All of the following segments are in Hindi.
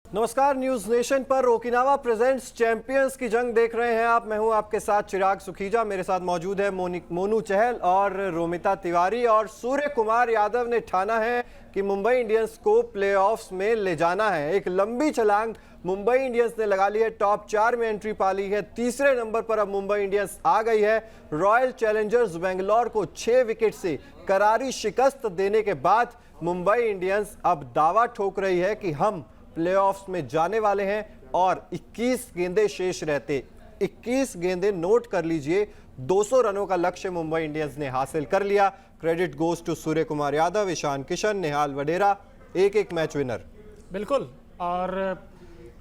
नमस्कार, न्यूज नेशन पर ओकिनावा प्रेजेंट्स चैंपियंस की जंग देख रहे हैं आप। मैं हूं आपके साथ चिराग सुखीजा। मेरे साथ मौजूद है मोनू चहल और रोमिता तिवारी। और सूर्य कुमार यादव ने ठाना है कि मुंबई इंडियंस को प्लेऑफ्स में ले जाना है। एक लंबी छलांग मुंबई इंडियंस ने लगा ली है, टॉप 4 में एंट्री पा ली है। तीसरे नंबर पर अब मुंबई इंडियंस आ गई है। रॉयल चैलेंजर्स बेंगलोर को 6 विकेट से करारी शिकस्त देने के बाद मुंबई इंडियंस अब दावा ठोक रही है कि हम प्लेऑफ्स में जाने वाले हैं। और 21 गेंदें शेष रहते, 21 गेंदें नोट कर लीजिए, 200 रनों का लक्ष्य मुंबई इंडियंस ने हासिल कर लिया। क्रेडिट गोज टू सूर्य कुमार यादव, ईशान किशन, निहाल वडेरा, एक मैच विनर। बिल्कुल। और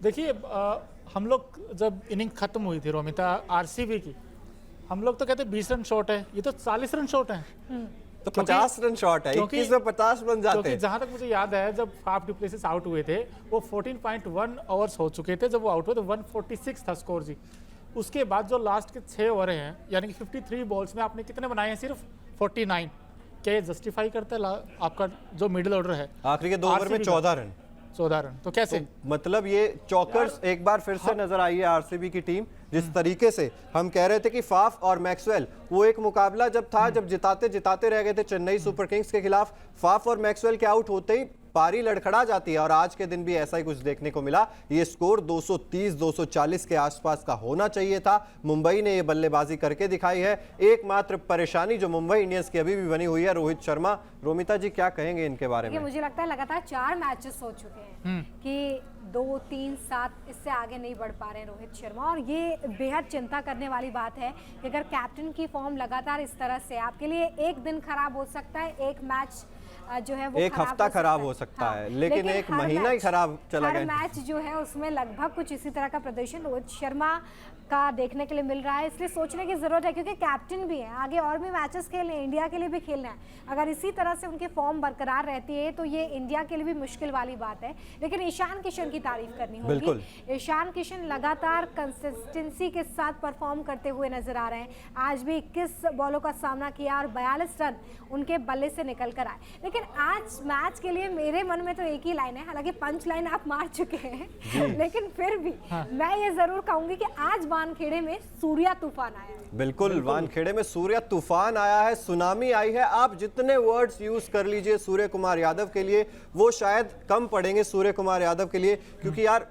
देखिए, हम लोग जब इनिंग खत्म हुई थी रोमिता आरसीबी की, हम लोग तो कहते 20 रन शॉट है, ये तो 40 रन शॉट है। तो 50 रन शॉट है, 21 में 50 बन जाते हैं। जहां तक मुझे याद है, जब फाफ डु प्लेसिस आउट हुए थे, वो 14.1 ओवर्स हो चुके थे जब वो आउट हुए, तो 146 था स्कोर जी। उसके बाद जो लास्ट के 6 ओवर हैं, यानी कि 53 बॉल्स में आपने कितने बनाए हैं? सिर्फ 49। क्या ये जस्टिफाई करता है आपका जो मिडिल ऑर्डर है? आखिरी के 2 ओवर में 14 रन। 14 रन तो कैसे? तो मतलब ये चौकर्स एक बार फिर से नजर आई है आरसीबी की टीम। जिस तरीके से हम कह रहे थे कि फाफ और मैक्सवेल, वो एक मुकाबला जब था, जब जिताते रह गए थे चेन्नई सुपर किंग्स के खिलाफ, फाफ और मैक्सवेल के आउट होते ही पारी लड़खड़ा जाती है। और आज के दिन भी ऐसा ही कुछ देखने को मिला। ये स्कोर 230-240 के आसपास का होना चाहिए था। मुंबई ने ये बल्लेबाजी करके दिखाई है। एकमात्र परेशानी जो मुंबई इंडियंस की अभी भी बनी हुई है, रोहित शर्मा। रोमिता जी, क्या कहेंगे इनके बारे में? मुझे लगता है लगातार 4 मैचेस हो चुके हैं कि 2, 3, 7 इससे आगे नहीं बढ़ पा रहे हैं रोहित शर्मा। और ये बेहद चिंता करने वाली बात है कि अगर कैप्टन की फॉर्म लगातार इस तरह से, आपके लिए एक दिन खराब हो सकता है, एक मैच जो है वो एक हफ्ता खराब हो सकता है, लेकिन एक महीना ही खराब चला गया। हर मैच जो है उसमें लगभग कुछ इसी तरह का प्रदर्शन रोहित शर्मा का देखने के लिए मिल रहा है। इसलिए सोचने की जरूरत है, क्योंकि कैप्टन भी है, आगे और भी मैचेस खेलने हैं, इंडिया के लिए भी खेलना है। अगर इसी तरह से उनकी फॉर्म बरकरार रहती है तो ये इंडिया के लिए भी मुश्किल वाली बात है। लेकिन ईशान किशन की तारीफ करनी होगी। ईशान किशन लगातार कंसिस्टेंसी के साथ परफॉर्म करते हुए नजर आ रहे हैं। आज भी 21 बॉलों का सामना किया और 42 रन उनके बल्ले से निकल कर आए। लेकिन आज मैच के लिए मेरे मन में तो एक ही लाइन है, हालांकि पंच लाइन आप मार चुके हैं, लेकिन फिर भी मैं ये जरूर कहूंगी कि आज वानखेड़े में सूर्या तूफान आया है। बिल्कुल, वानखेड़े में सूर्या तूफान आया है, सुनामी आई है। आप जितने वर्ड्स यूज कर लीजिए सूर्य कुमार यादव के लिए, वो शायद कम पड़ेंगे सूर्य कुमार यादव के लिए। क्योंकि यार,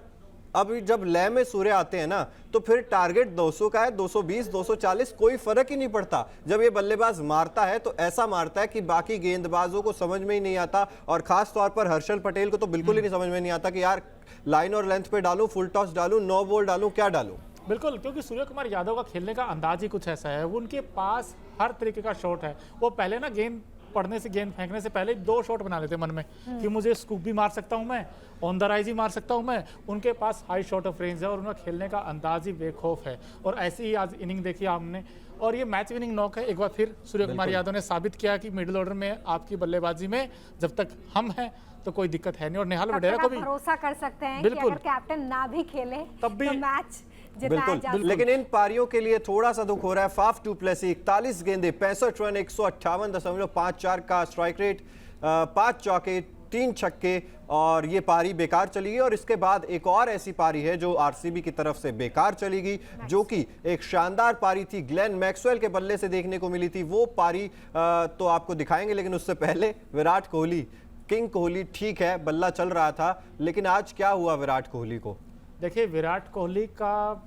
अब जब लय में सूर्य आते हैं ना, तो फिर टारगेट 200 का है, 220, 240, कोई फर्क ही नहीं पड़ता। जब ये बल्लेबाज मारता है तो ऐसा मारता है कि बाकी गेंदबाजों को समझ में ही नहीं आता। और खास तौर पर हर्षल पटेल को तो बिल्कुल ही नहीं समझ में नहीं आता कि यार लाइन और लेंथ पे डालूं, फुल टॉस डालूं, नो बॉल डालूं, क्या डालूं। बिल्कुल, क्योंकि सूर्य कुमार यादव का खेलने का अंदाज ही कुछ ऐसा है। वो उनके पास हर तरीके का शॉट है। वो पहले ना गेंद पड़ने से, गेंद फेंकने से पहले 2 शॉट बना लेते मन में कि मुझे स्कूप भी मार सकता हूं मैं, ऑन द राइज ही मार सकता हूं मैं। उनके पास हाई शॉट ऑफ रेंज है और उनका खेलने का अंदाज ही बेखौफ है। और ऐसी ही आज इनिंग देखी हमने, और ये मैच विनिंग नॉक है। एक बार फिर सूर्य कुमार यादव ने साबित किया कि मिडिल ऑर्डर में आपकी बल्लेबाजी में जब तक हम हैं तो कोई दिक्कत है नहीं। और निहाल वडेरा को भी भरोसा कर सकते हैं कि अगर कैप्टन ना भी खेले तब भी तो मैच बिल्कुल। लेकिन इन पारियों के लिए थोड़ा सा दुख हो रहा है। फाफ डु प्लेसिस 41 गेंदें, 65 रन, 158.54 का स्ट्राइक रेट, 5 चौके, 3 छक्के, और ये पारी बेकार चली गई। और इसके बाद एक और ऐसी पारी है जो आरसीबी की तरफ से बेकार चली गई, जो कि एक शानदार पारी थी, ग्लेन मैक्सवेल के बल्ले से देखने को मिली थी। वो पारी तो आपको दिखाएंगे, लेकिन उससे पहले विराट कोहली, किंग कोहली, ठीक है बल्ला चल रहा था, लेकिन आज क्या हुआ विराट कोहली को? देखिए, विराट कोहली का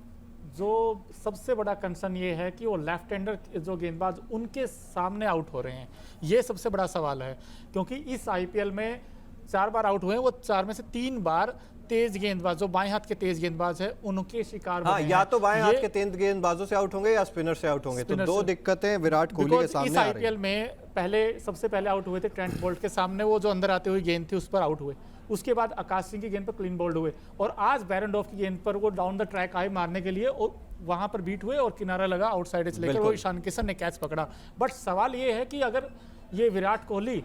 जो सबसे बड़ा कंसर्न ये है कि वो लेफ्ट हैंडर जो गेंदबाज उनके सामने आउट हो रहे हैं। ये सबसे बड़ा सवाल है, क्योंकि इस आईपीएल में 4 बार आउट हुए हैं, वो 4 में से 3 बार तेज गेंदबाज, जो बाएं हाथ के तेज गेंदबाज है, उनके शिकार बने हैं। या तो बाएं हाथ के तेज गेंदबाजों से आउट होंगे या स्पिनर से आउट होंगे। तो 2 दिक्कतें विराट कोहली के सामने आ रही हैं। इस आईपीएल में सबसे पहले आउट हुए थे ट्रेंट बोल्ट के सामने, वो जो अंदर आते हुए गेंद थी उस पर आउट हुए। उसके बाद आकाश सिंह की गेंद पर क्लीन बोल्ड हुए, और आज बैरनडॉफ की गेंद पर वो डाउन द ट्रैक आए मारने के लिए, और वहां पर बीट हुए और किनारा लगा आउटसाइड से लेकर वो ईशान किशन ने कैच पकड़ा। बट सवाल ये है कि अगर ये विराट कोहली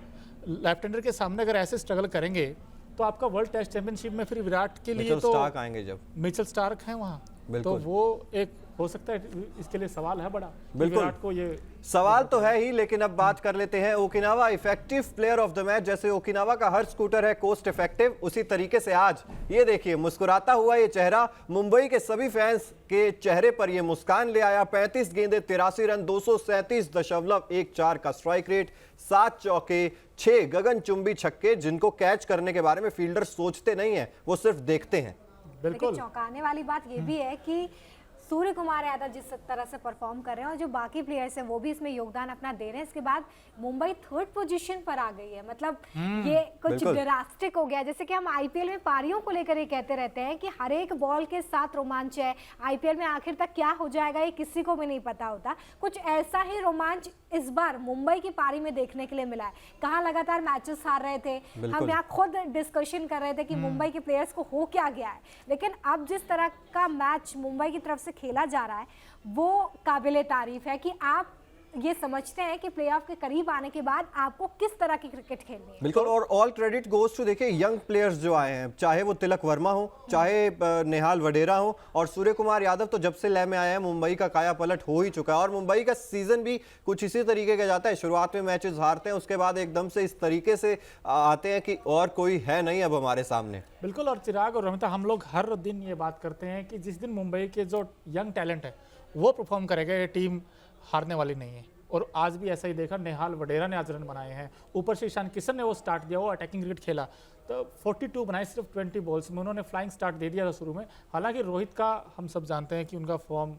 लेफ्ट हैंडर के सामने अगर ऐसे स्ट्रगल करेंगे तो आपका वर्ल्ड टेस्ट चैंपियनशिप में फिर विराट के लिए तो स्टार्क आएंगे, जब मिचेल स्टार्क हैं वहां, तो वो एक हो सकता है इसके लिए सवाल है बड़ा कि बिल्कुल। विराट को ये सवाल तो है ही, लेकिन अब बात कर लेते हैं Okinawa effective player of the match. जैसे ओकिनावा का हर स्कूटर है कोस्ट इफेक्टिव, उसी तरीके से आज ये देखिए मुस्कुराता हुआ ये चेहरा मुंबई के सभी फैंस के चेहरे पर ये मुस्कान ले आया। 35 गेंदे 83 रन 237.14 का स्ट्राइक रेट, 7 चौके 6 गगनचुंबी छक्के, जिनको कैच करने के बारे में फील्डर सोचते नहीं है, वो सिर्फ देखते हैं। देखिए बिल्कुल चौंकाने वाली बात ये भी है कि सूर्य कुमार यादव जिस तरह से परफॉर्म कर रहे हैं और जो बाकी प्लेयर्स हैं वो भी इसमें योगदान अपना दे रहे हैं, इसके बाद मुंबई 3rd पोजीशन पर आ गई है। मतलब ये कुछ बिल्कुल। ड्रास्टिक हो गया। जैसे कि हम आईपीएल में पारियों को लेकर ये कहते रहते हैं कि हर एक बॉल के साथ रोमांच है, आईपीएल में आखिर तक क्या हो जाएगा ये किसी को भी नहीं पता होता। कुछ ऐसा ही रोमांच इस बार मुंबई की पारी में देखने के लिए मिला है। कहाँ लगातार मैचेस हार रहे थे, हम यहाँ खुद डिस्कशन कर रहे थे कि मुंबई के प्लेयर्स को हो क्या गया है, लेकिन अब जिस तरह का मैच मुंबई की तरफ से खेला जा रहा है वो काबिले तारीफ है कि आप ये समझते हैं कि प्लेऑफ के करीब आने के बाद आपको किस तरह की क्रिकेट खेलनी है। बिल्कुल, और ऑल क्रेडिट गोज टू देखिए यंग प्लेयर्स जो आए हैं, चाहे वो तिलक वर्मा हो, चाहे नेहाल वडेरा हो, और सूर्य कुमार यादव तो जब से लय में आया है मुंबई का काया पलट हो ही चुका है। और मुंबई का सीजन भी कुछ इसी तरीके का जाता है, शुरुआत में मैचेस हारते हैं, उसके बाद एकदम से इस तरीके से आते हैं कि और कोई है नहीं अब हमारे सामने। बिल्कुल। और चिराग और रमिता, हम लोग हर दिन ये बात करते हैं कि जिस दिन मुंबई के जो यंग टैलेंट है वो परफॉर्म करेगा, ये टीम हारने वाली नहीं है। और आज भी ऐसा ही देखा, नेहाल वडेरा ने आज रन बनाए हैं, ऊपर से ईशान किशन ने वो स्टार्ट दिया, वो अटैकिंग क्रिकेट खेला, तो 42 बनाए सिर्फ 20 बॉल्स में, उन्होंने फ्लाइंग स्टार्ट दे दिया था शुरू में। हालांकि रोहित का हम सब जानते हैं कि उनका फॉर्म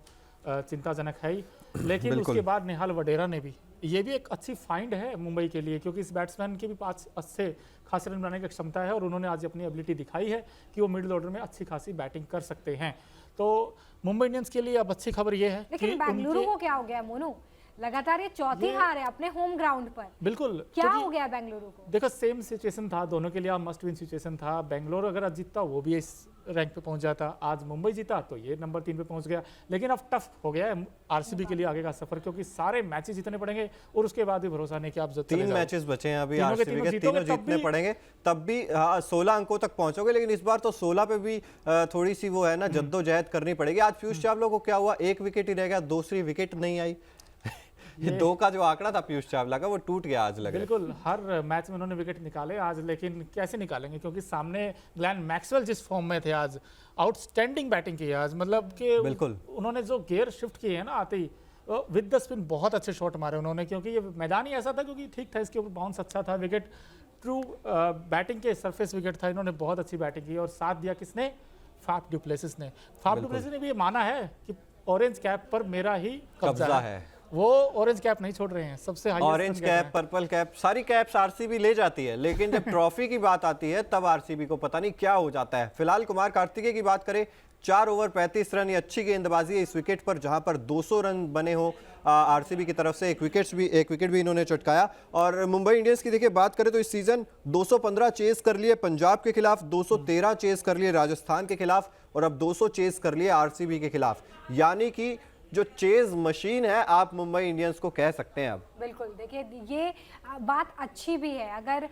चिंताजनक है ही, लेकिन उसके बाद नेहाल वडेरा ने भी, ये भी एक अच्छी फाइंड है मुंबई के लिए, क्योंकि इस बैट्समैन की भी 5 अच्छे खासे रन बनाने की क्षमता है और उन्होंने आज अपनी एबिलिटी दिखाई है कि वो मिडिल ऑर्डर में अच्छी खासी बैटिंग कर सकते हैं। तो मुंबई इंडियंस के लिए अब अच्छी खबर ये है लेकिन कि बेंगलुरु को क्या हो गया मोनू, लगातार ये चौथी हार है अपने होम ग्राउंड पर। बिल्कुल क्या हो गया बेंगलुरु को? देखो सेम सिचुएशन था दोनों के लिए, मस्ट विन सिचुएशन था। बेंगलोर अगर आज जीतता वो भी इस रैंक पे पहुंच जाता, आज मुंबई जीता तो ये नंबर 3 पे पहुंच गया। लेकिन अब टफ हो गया है आरसीबी के लिए आगे का सफर, क्योंकि सारे मैचेस जीतने पड़ेंगे और उसके बाद भी भरोसा नहीं कि आप 3 मैचेस बचे हैं अभी तीनों के आरसीबी के, तीनों तीनों जीतोगे जीतने पड़ेंगे, तब भी 16 अंकों तक पहुंचोगे। लेकिन इस बार तो 16 पे भी थोड़ी सी वो है ना, जद्दोजहद करनी पड़ेगी। आज पीयूष चावला को क्या हुआ, 1 विकेट ही रह गया, दूसरी विकेट नहीं आई। ये 2 का जो आंकड़ा था पीयूष चावला का वो टूट गया आज लग रहा है। बिल्कुल, हर मैच में उन्होंने विकेट निकाले आज, लेकिन कैसे निकालेंगे, क्योंकि सामने ग्लेन मैक्सवेल जिस फॉर्म में थे आज, आउटस्टैंडिंग बैटिंग की आज, मतलब कि बिल्कुल उन्होंने जो गियर शिफ्ट किए हैं ना आते ही, विद द स्पिन बहुत अच्छे शॉट मारे उन्होंने, क्योंकि ये मैदान ही ऐसा था, क्योंकि ठीक था, इसके ऊपर बाउंस अच्छा था, विकेट ट्रू बैटिंग के सरफेस विकेट था, इन्होंने बहुत अच्छी बैटिंग की। और साथ दिया किसने, फाफ डुप्लेसिस ने। फाफ डुप्लेसिस ने भी ये माना है कि ऑरेंज कैप पर मेरा ही कब्जा है, वो ऑरेंज कैप नहीं छोड़ रहे हैं, सबसे highest orange cap, purple cap, सारी कैप्स आरसीबी ले जाती है, लेकिन जब ट्रॉफी की बात आती है तब आरसीबी को पता नहीं क्या हो जाता है। फिलहाल कुमार कार्तिकेय की बात करें, 4 ओवर 35 रन, ये अच्छी गेंदबाजी है इस विकेट पर, जहां पर 200 रन बने हो आरसीबी की तरफ से। एक विकेट भी इन्होंने चटकाया। और मुंबई इंडियंस की देखिए बात करें तो इस सीजन 215 चेस कर लिए पंजाब के खिलाफ, 213 चेस कर लिए राजस्थान के खिलाफ, और अब 200 चेस कर लिए आरसीबी के खिलाफ। यानी कि जो चेज मशीन है आप मुंबई इंडियंस को कह सकते हैं अब। बिल्कुल, देखिए ये बात अच्छी भी है, अगर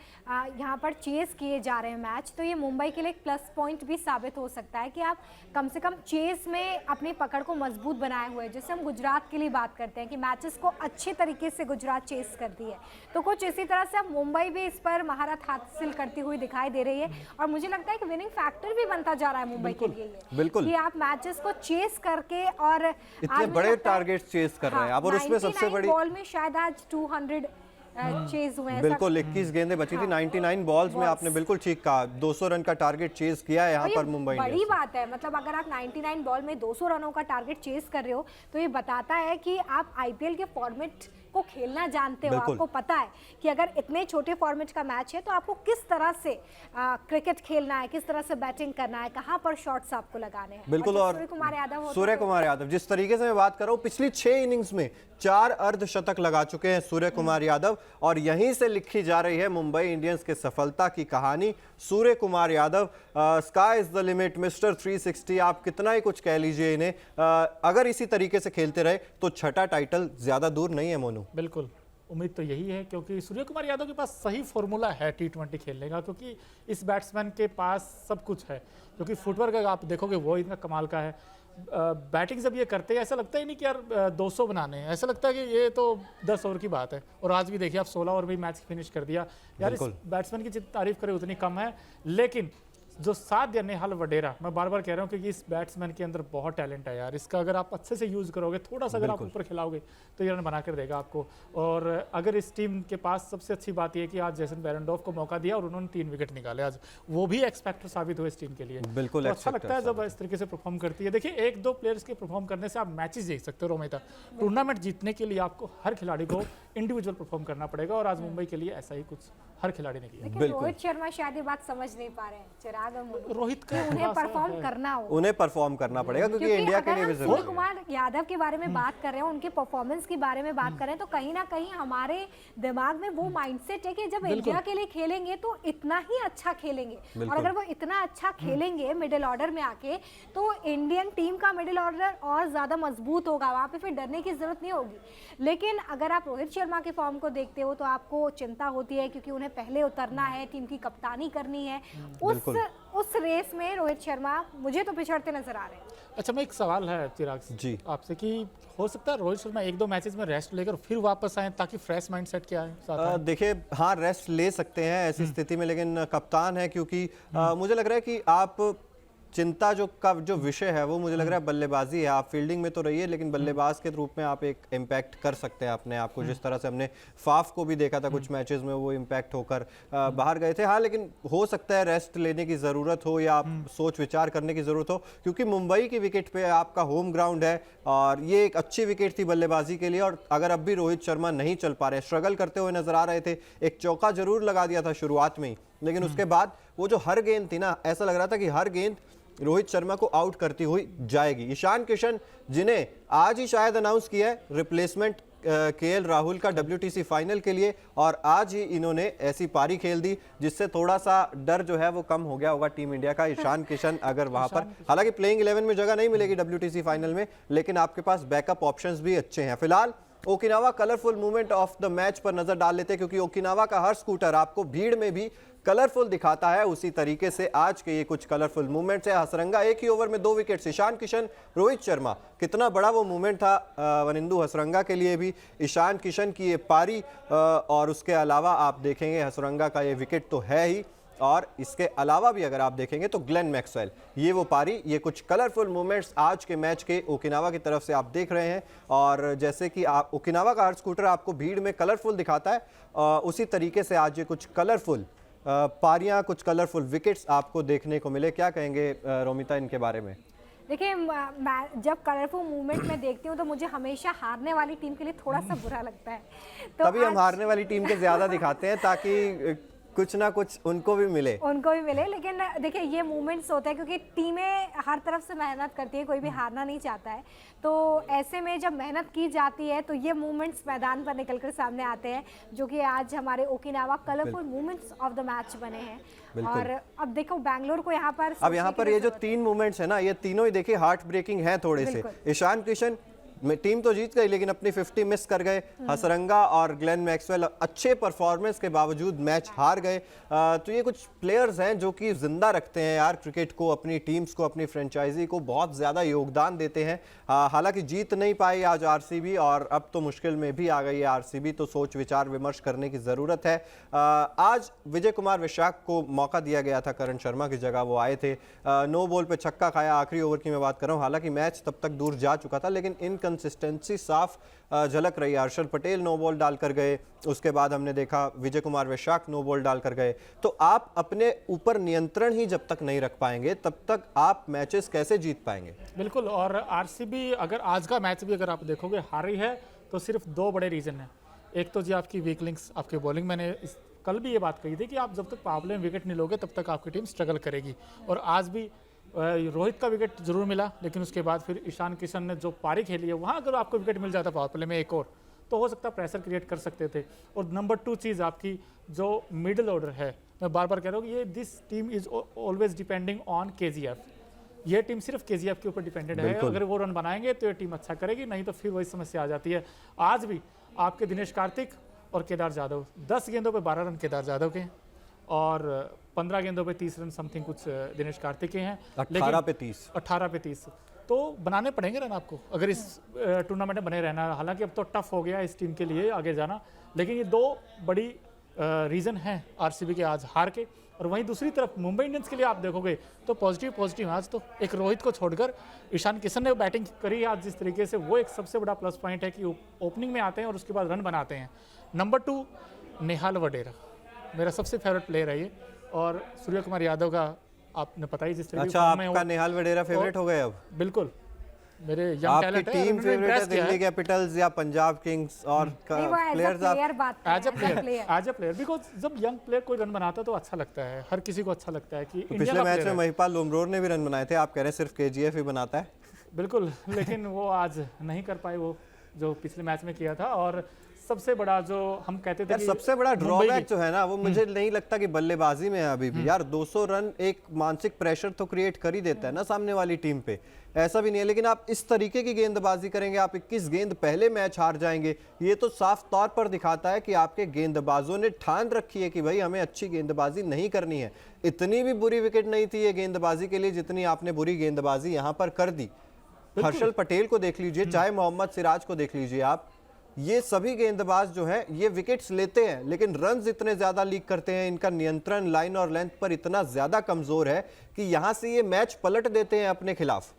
यहाँ पर चेस किए जा रहे हैं मैच, तो ये मुंबई के लिए एक प्लस पॉइंट भी साबित हो सकता है कि आप कम से कम चेस में अपनी पकड़ को मजबूत बनाए हुए। जैसे हम गुजरात के लिए बात करते हैं कि मैचेस को अच्छे तरीके से गुजरात चेस करती है, तो कुछ इसी तरह से अब मुंबई भी इस पर महारत हासिल करती हुई दिखाई दे रही है। और मुझे लगता है कि विनिंग फैक्टर भी बनता जा रहा है मुंबई के लिए ये, बिल्कुल, कि आप मैचेस को चेस करके और इतने बड़े टारगेट चेस कर रहे हैं आप, और उसमें सबसे बड़ी बॉल में शायद आज 200 चेज हुए हैं। बिल्कुल 21 गेंदें बची थी 99 बॉल्स में, आपने बिल्कुल ठीक कहा, 200 रन का टारगेट चेस किया है यहाँ पर मुंबई इंडियंस। बड़ी बात है, मतलब अगर आप 99 बॉल में 200 रनों का टारगेट चेस कर रहे हो तो ये बताता है कि आप आईपीएल के फॉर्मेट को खेलना जानते हो, आपको पता है कि अगर इतने छोटे फॉर्मेट का मैच है तो आपको किस तरह से क्रिकेट खेलना है, किस तरह से बैटिंग करना है, कहां पर शॉट्स आपको लगाने हैं। बिल्कुल, और सूर्य कुमार यादव जिस तरीके से मैं बात कर रहा हूं, पिछली 6 इनिंग्स में 4 अर्धशतक लगा चुके हैं सूर्य कुमार यादव, और यहीं से लिखी जा रही है मुंबई इंडियंस के सफलता की कहानी। Surya Kumar Yadav, sky is the limit, mister 360, आप कितना ही कुछ कह लीजिए इन्हें, अगर इसी तरीके से खेलते रहे तो छठा टाइटल ज्यादा दूर नहीं है मोनू। बिल्कुल, उम्मीद तो यही है, क्योंकि सूर्य कुमार यादव के पास सही फॉर्मूला है T20 खेलने का, क्योंकि इस बैट्समैन के पास सब कुछ है, क्योंकि फुटवर्क अगर आप देखोगे वो इतना कमाल का है, बैटिंग जब ये करते हैं ऐसा लगता ही नहीं कि यार 200 बनाने हैं, ऐसा लगता है कि ये तो 10 ओवर की बात है। और आज भी देखिए आप 16 ओवर भी मैच फिनिश कर दिया यार। इस बैट्समैन की जितनी तारीफ करें उतनी कम है, लेकिन जो साथ दिया नेहाल वडेरा, मैं बार बार कह रहा हूँ कि इस बैट्समैन के अंदर बहुत टैलेंट है यार। इसका अगर आप अच्छे से यूज़ करोगे, थोड़ा सा अगर आप ऊपर खिलाओगे तो ये रन बना कर देगा आपको। और अगर इस टीम के पास सबसे अच्छी बात यह कि आज जेसन बेरेंडोफ को मौका दिया और उन्होंने 3 विकेट निकाले आज, वो भी एक्स फैक्टर साबित हुए इस टीम के लिए। बिल्कुल तो अच्छा लगता है जब इस तरीके से परफॉर्म करती है। देखिए 1-2 प्लेयर्स के परफॉर्म करने से आप मैचेस जीत सकते हो रोमिता। टूर्नामेंट जीतने के लिए आपको हर खिलाड़ी को इंडिविजुअल परफॉर्म करना पड़ेगा, और आज मुंबई के लिए ऐसा ही कुछ हर खिलाड़ी ने किया। लेकिन रोहित शर्मा शायद ये बात समझ नहीं पा रहे हैं चिराग और मोनू, रोहित का उन्हें परफॉर्म करना हो, उन्हें परफॉर्म करना पड़ेगा क्योंकि इंडिया के लिए भी जरूरी सूर्य है। कुमार यादव के बारे में बात कर रहे हैं, उनके परफॉर्मेंस के बारे में बात कर रहे हैं, तो कहीं ना कहीं हमारे दिमाग में वो माइंडसेट है कि जब इंडिया के लिए खेलेंगे तो इतना ही अच्छा खेलेंगे, और अगर वो इतना अच्छा खेलेंगे मिडिल ऑर्डर में आके, तो इंडियन टीम का मिडिल ऑर्डर और ज्यादा मजबूत होगा, वहां पे फिर डरने की जरूरत नहीं होगी। लेकिन अगर आप रोहित शर्मा के फॉर्म को देखते हो तो आपको चिंता होती है, क्योंकि उन्हें पहले उतरना है, टीम की कप्तानी करनी है। उस रेस में रोहित शर्मा मुझे तो पिछड़ते नजर आ रहे हैं। अच्छा, मैं एक सवाल है चिराग जी आपसे कि हो सकता है रोहित शर्मा 1-2 मैचेस में रेस्ट लेकर फिर वापस आए ताकि फ्रेश माइंडसेट के आए? देखिए हाँ, रेस्ट ले सकते हैं ऐसी स्थिति में, लेकिन कप्तान है क्योंकि मुझे लग रहा है कि आप चिंता जो विषय है वो मुझे लग रहा है बल्लेबाजी है। आप फील्डिंग में तो रहिए, लेकिन बल्लेबाज के रूप में आप एक इम्पैक्ट कर सकते हैं अपने आप को, जिस तरह से हमने फाफ को भी देखा था कुछ मैचेस में, वो इम्पैक्ट होकर बाहर गए थे। हाँ, लेकिन हो सकता है रेस्ट लेने की ज़रूरत हो या आप सोच विचार करने की ज़रूरत हो, क्योंकि मुंबई की विकेट पे आपका होम ग्राउंड है और ये एक अच्छी विकेट थी बल्लेबाजी के लिए। और अगर अब भी रोहित शर्मा नहीं चल पा रहे, स्ट्रगल करते हुए नजर आ रहे थे, एक चौका जरूर लगा दिया था शुरुआत में ही, लेकिन उसके बाद वो जो हर गेंद थी ना, ऐसा लग रहा था कि हर गेंद रोहित शर्मा को आउट करती हुई जाएगी। ईशान किशन, जिन्हें आज ही शायद अनाउंस किया है रिप्लेसमेंट केएल राहुल का WTC फाइनल के लिए, और आज ही इन्होंने ऐसी पारी खेल दी जिससे थोड़ा सा डर जो है वो कम हो गया होगा टीम इंडिया का। ईशान किशन अगर वहां पर, हालांकि प्लेइंग 11 में जगह नहीं मिलेगी WTC फाइनल में, लेकिन आपके पास बैकअप ऑप्शंस भी अच्छे हैं। फिलहाल Okinawa colourful movement of the match पर नजर डाल लेते हैं, क्योंकि ओकिनावा का हर स्कूटर आपको भीड़ में भी कलरफुल दिखाता है। उसी तरीके से आज के ये कुछ कलरफुल मूवमेंट्स है। हसरंगा एक ही ओवर में 2 विकेट, ईशान किशन, रोहित शर्मा, कितना बड़ा वो मूवमेंट था वनिंदु हसरंगा के लिए भी। ईशान किशन की ये पारी और उसके अलावा आप देखेंगे हसरंगा का ये विकेट तो है ही, और इसके अलावा भी अगर आप देखेंगे तो ग्लेन मैक्सवेल, ये वो पारी, ये कुछ कलरफुल मोमेंट्स आज के मैच के ओकिनावा की तरफ से आप देख रहे हैं। और जैसे कि आप ओकिनावा का हर स्कूटर आपको भीड़ में कलरफुल दिखाता है, उसी तरीके से आज ये कुछ कलरफुल पारियां, कुछ कलरफुल विकेट्स आपको देखने को मिले। क्या कहेंगे रोमिता इनके बारे में? देखिए, जब कलरफुल मूवमेंट में देखती हूँ तो मुझे हमेशा हारने वाली टीम के लिए थोड़ा सा बुरा लगता है, तो तभी हम हारने वाली टीम के ज्यादा दिखाते हैं ताकि कुछ ना कुछ उनको भी मिले। लेकिन देखिए ये मूवमेंट्स होता है क्योंकि टीमें हर तरफ से मेहनत करती है, कोई भी हारना नहीं चाहता है, तो ऐसे में जब मेहनत की जाती है तो ये मूवमेंट्स मैदान पर निकलकर सामने आते हैं, जो कि आज हमारे Okinawa colourful movements of the match बने हैं। और अब देखो बैंगलोर को यहाँ पर ये जो 3 मूवमेंट्स है ना, ये तीनों ही देखिए हार्ट ब्रेकिंग है थोड़े से। ईशान किशन टीम तो जीत गई लेकिन अपनी 50 मिस कर गए। हसरंगा और ग्लेन मैक्सवेल अच्छे परफॉर्मेंस के बावजूद मैच हार गए। तो ये कुछ प्लेयर्स हैं जो कि जिंदा रखते हैं यार क्रिकेट को, अपनी टीम्स को, अपनी फ्रेंचाइजी को बहुत ज़्यादा योगदान देते हैं। हालांकि जीत नहीं पाई आज आरसीबी, और अब तो मुश्किल में भी आ गई है आरसीबी, तो सोच विचार विमर्श करने की ज़रूरत है। आज विजय कुमार विशाख को मौका दिया गया था, करण शर्मा की जगह वो आए थे। नो बॉल पे छक्का खाया, आखिरी ओवर की मैं बात कर रहा हूँ। हालांकि मैच तब तक दूर जा चुका था, लेकिन इनकंसिस्टेंसी साफ झलक रही। हर्षल पटेल नो बॉल डालकर गए, उसके बाद हमने देखा विजय कुमार विशाख नो बॉल डालकर गए। तो आप अपने ऊपर नियंत्रण ही जब तक नहीं रख पाएंगे तब तक आप मैचेस कैसे जीत पाएंगे? बिल्कुल, और आरसीबी अगर आज का मैच भी अगर आप देखोगे हारी है तो सिर्फ 2 बड़े रीजन है। एक तो जी आपकी वीक लिंक्स, आपकी बॉलिंग, मैंने कल भी ये बात कही थी कि आप जब तक पावर प्ले में विकेट नहीं लोगे तब तक आपकी टीम स्ट्रगल करेगी। और आज भी रोहित का विकेट जरूर मिला, लेकिन उसके बाद फिर ईशान किशन ने जो पारी खेली है वहाँ अगर आपको विकेट मिल जाता पावर प्ले में एक और, तो हो सकता है प्रेशर क्रिएट कर सकते थे। और नंबर 2 चीज़ आपकी जो मिडिल ऑर्डर है, मैं बार बार कह रहा हूँ कि ये this team is always depending on KGF। ये टीम सिर्फ KGF के ऊपर डिपेंडेंट है। अगर वो रन बनाएंगे तो ये टीम अच्छा करेगी, नहीं तो फिर वही समस्या आ जाती है। आज भी आपके दिनेश कार्तिक और केदार जाधव, 10 गेंदों पे 12 रन केदार जाधव के, और 15 गेंदों पे 30 रन समथिंग कुछ दिनेश कार्तिक के हैं। 18 पे 30। तो बनाने पड़ेंगे रन आपको अगर इस टूर्नामेंट में बने रहना। हालांकि अब तो टफ हो गया इस टीम के लिए आगे जाना, लेकिन ये दो बड़ी रीज़न हैं आरसीबी के आज हार के। और वहीं दूसरी तरफ मुंबई इंडियंस के लिए आप देखोगे तो पॉजिटिव आज तो एक रोहित को छोड़कर ईशान किशन ने बैटिंग करी आज जिस तरीके से, वो एक सबसे बड़ा प्लस पॉइंट है कि ओपनिंग में आते हैं और उसके बाद रन बनाते हैं। नंबर 2 नेहाल वडेरा, मेरा सबसे फेवरेट प्लेयर है ये, और सूर्य कुमार यादव का आपने पता ही जिस तरीके अच्छा, आपका नेहाल वडेरा फेवरेट हो गए अब? बिल्कुल, मेरे यंग आपकी टैलेंट है, टीम उन्होंने फेवरेट है impress किया दिल्ली कैपिटल्स या पंजाब किंग्स और नहीं, वो प्लेयर्स आप एज अ प्लेयर बिकॉज जब यंग प्लेयर कोई रन बनाता है तो अच्छा लगता है, हर किसी को अच्छा लगता है कि तो इंडिया पिछले का मैच player में है। महिपाल लोमरोर ने भी रन बनाए थे, आप कह रहे हैं सिर्फ केजीएफ ही बनाता है। बिल्कुल, लेकिन वो आज नहीं कर पाए वो जो पिछले मैच में किया था। और सबसे बड़ा जो हम कहते थे यार कि सबसे बड़ा मुंबई ड्रॉबैक की- जो है ना वो मुझे नहीं लगता कि बल्लेबाजी में है अभी भी। यार 200 रन एक मानसिक प्रेशर तो क्रिएट कर ही देता है ना सामने वाली टीम पे, ऐसा भी नहीं है। लेकिन आप इस तरीके की गेंदबाजी करेंगे, आप 21 गेंद पहले मैच हार जाएंगे, ये तो साफ तौर पर दिखाता है कि आपके गेंदबाजों ने ठान रखी है कि भाई हमें अच्छी गेंदबाजी नहीं करनी है। इतनी भी बुरी विकेट नहीं थी ये गेंदबाजी के लिए जितनी आपने बुरी गेंदबाजी यहाँ पर कर दी। हर्षल पटेल को देख लीजिए, चाहे मोहम्मद सिराज को देख लीजिए आप, ये सभी गेंदबाज जो हैं ये विकेट्स लेते हैं लेकिन रन्स इतने ज्यादा लीक करते हैं, इनका नियंत्रण लाइन और लेंथ पर इतना ज्यादा कमजोर है कि यहां से ये मैच पलट देते हैं अपने खिलाफ।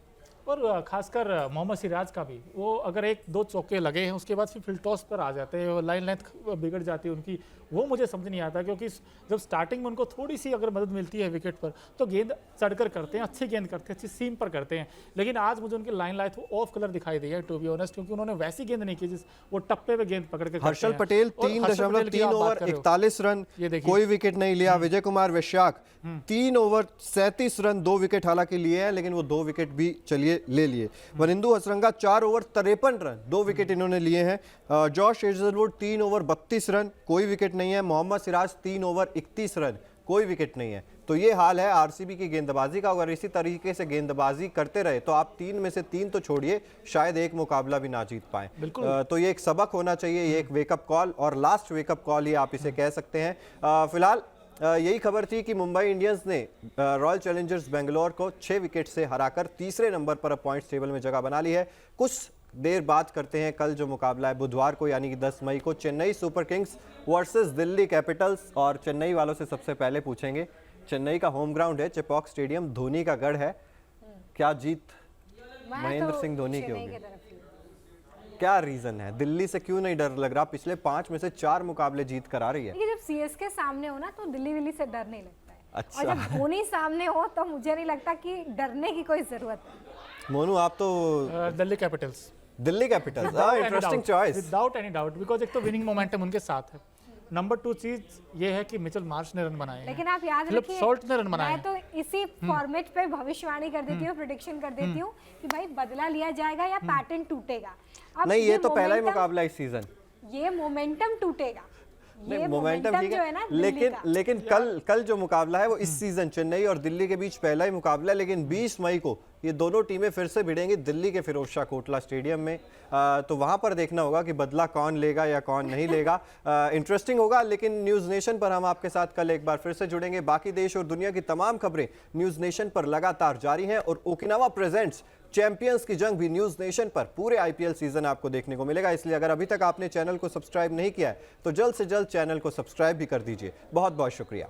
और खासकर मोहम्मद सिराज का भी, वो अगर 1-2 चौके लगे हैं उसके बाद फिर फील्ड टॉस पर आ जाते हैं, लाइन लेंथ बिगड़ जाती है उनकी, वो मुझे समझ नहीं आता। क्योंकि जब स्टार्टिंग में उनको थोड़ी सी अगर मदद मिलती है विकेट पर तो गेंद चढ़कर करते हैं, अच्छी गेंद करते हैं, अच्छी सीम पर करते हैं। लेकिन आज मुझे उनकी लाइन लाइट ऑफ कलर दिखाई दी है टू बी ऑनेस्ट, क्योंकि उन्होंने वैसी गेंद नहीं की जिस वो टप्पे पे गेंद पकड़ के करते हर्षल हैं। पटेल और हर्षल पटेल की 3.3 आप बात ओवर कर रहे हो। 41 रन, ये देखिए। कोई विकेट नहीं लिया। Vijay Kumar वैश्याक 3 over 37 run, 2 wicket हालांकि लिए हैं लेकिन वो 2 विकेट भी चलिए ले लिए। Wanindu Hasaranga 4 over 53 run, 2 wicket इन्होंने लिए हैं। जॉश हेजलवुड 3 ओवर 32 रन, कोई विकेट नहीं है। मोहम्मद सिराज 3 ओवर 31 रन, कोई विकेट नहीं है। तो ये हाल है आरसीबी की गेंदबाजी का। अगर इसी तरीके से गेंदबाजी करते रहे तो आप 3 में से 3 तो छोड़िए, शायद एक मुकाबला भी ना जीत पाए। तो ये एक सबक होना चाहिए, ये एक वेकअप कॉल और लास्ट वेकअप कॉल ही आप इसे कह सकते हैं। फिलहाल यही खबर थी कि मुंबई इंडियंस ने रॉयल चैलेंजर्स बेंगलोर को 6 विकेट से हराकर तीसरे नंबर पर अब पॉइंट्स टेबल में जगह बना ली है। कुछ देर बात करते हैं कल जो मुकाबला है बुधवार को यानी कि 10 मई को, Chennai super Kings versus Delhi Capitals. और चेन्नई वालों से सबसे पहले पूछेंगे, चेन्नई का होम ग्राउंड है, चेपॉक स्टेडियम, धोनी का गढ़ है, क्या जीत महेंद्र सिंह धोनी की होगी? क्या रीजन है? दिल्ली से क्यों नहीं डर लग रहा? पिछले 5 में से 4 मुकाबले जीत कर आ रही है। जब सीएसके सामने हो ना तो दिल्ली से डर नहीं लगता है। अच्छा। और जब धोनी सामने हो तो मुझे नहीं लगता कि डरने की कोई जरूरत है। मोनू आप तो Delhi Capitals, Delhi Capitals, interesting choice. Without any doubt, because एक तो विनिंग मोमेंटम उनके साथ है। नंबर 2 चीज ये है कि मिचेल मार्श ने रन बनाए हैं, लेकिन आप याद फिलिप रखिए, सॉल्ट ने रन बनाए मैं हैं। तो इसी फॉर्मेट पे भविष्यवाणी कर देती हूँ, प्रेडिक्शन कर देती हूँ कि भाई बदला लिया जाएगा या पैटर्न टूटेगा। अब नहीं, ये तो पहला ही momentum- मुकाबला इस सीजन। ये मोमेंटम टूटेगा, ये मोमेंटम ठीक जो है है, ना दिल्ली का। लेकिन कल जो मुकाबला है वो इस सीजन चेन्नई और दिल्ली के बीच पहला ही मुकाबला है। लेकिन 20 मई को ये दोनों टीमें फिर से भिड़ेंगी दिल्ली के फिरोज शाह कोटला स्टेडियम में। तो वहां पर देखना होगा कि बदला कौन लेगा या कौन नहीं लेगा। इंटरेस्टिंग होगा। लेकिन न्यूज़ नेशन पर हम आपके साथ कल एक बार फिर से जुड़ेंगे। बाकी देश और दुनिया की तमाम खबरें न्यूज़ नेशन पर लगातार जारी हैं और ओकिनावा प्रेजेंट्स चैंपियंस की जंग भी न्यूज़ नेशन पर पूरे आईपीएल सीजन आपको देखने को मिलेगा। इसलिए अगर अभी तक आपने चैनल को सब्सक्राइब नहीं किया है तो जल्द से जल्द चैनल को सब्सक्राइब भी कर दीजिए। बहुत बहुत शुक्रिया।